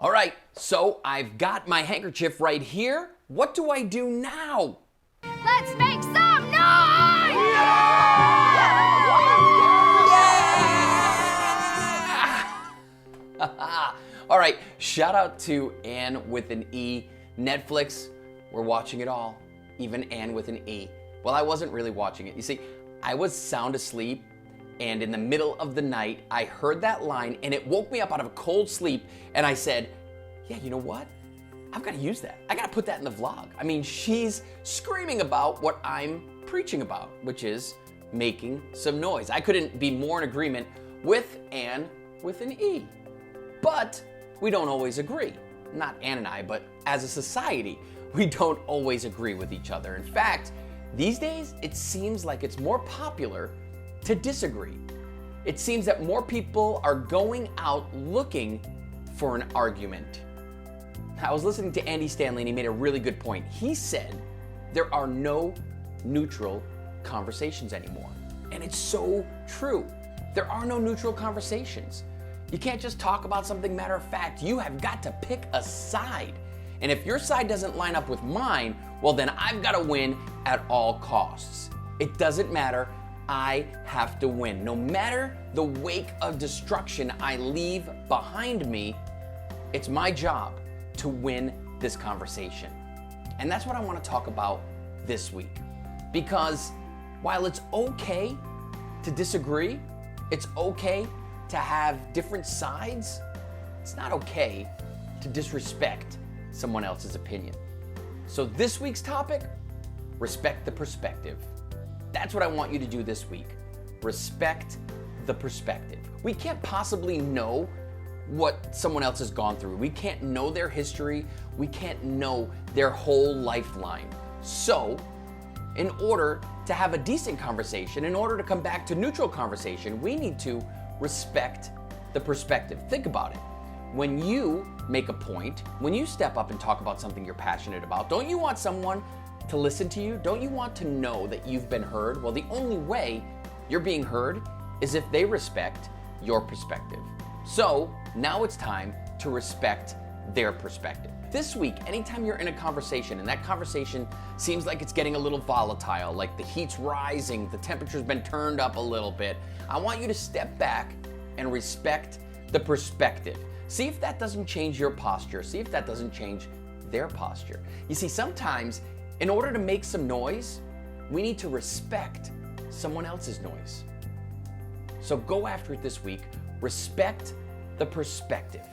All right, so I've got my handkerchief right here. What do I do now? Let's make some noise! Yeah! All right, shout out to Anne with an E. Netflix, we're watching it all. Even Anne with an E. Well, I wasn't really watching it. You see, I was sound asleep, and in the middle of the night, I heard that line, and it woke me up out of a cold sleep, and I said, yeah, you know what? I've got to use that. I got to put that in the vlog. I mean, she's screaming about what I'm preaching about, which is making some noise. I couldn't be more in agreement with Anne with an E. But we don't always agree. Not Anne and I, but as a society, we don't always agree with each other. In fact, these days, it seems like it's more popular to disagree. It seems that more people are going out looking for an argument. I was listening to Andy Stanley and he made a really good point. He said there are no neutral conversations anymore. And it's so true. There are no neutral conversations. You can't just talk about something matter of fact. You have got to pick a side. And if your side doesn't line up with mine, well then I've got to win at all costs. It doesn't matter. I have to win. No matter the wake of destruction I leave behind me, it's my job to win this conversation. And that's what I want to talk about this week. Because while it's okay to disagree, it's okay to have different sides, it's not okay to disrespect someone else's opinion. So this week's topic, respect the perspective. That's what I want you to do this week. Respect the perspective. We can't possibly know what someone else has gone through. We can't know their history. We can't know their whole lifeline. So, in order to have a decent conversation, in order to come back to neutral conversation, we need to respect the perspective. Think about it. When you make a point, when you step up and talk about something you're passionate about, don't you want someone to listen to you? Don't you want to know that you've been heard? Well, the only way you're being heard is if they respect your perspective. So now it's time to respect their perspective. This week, anytime you're in a conversation and that conversation seems like it's getting a little volatile, like the heat's rising, the temperature's been turned up a little bit, I want you to step back and respect the perspective. See if that doesn't change your posture. See if that doesn't change their posture. You see, sometimes in order to make some noise, we need to respect someone else's noise. So go after it this week. Respect the perspective.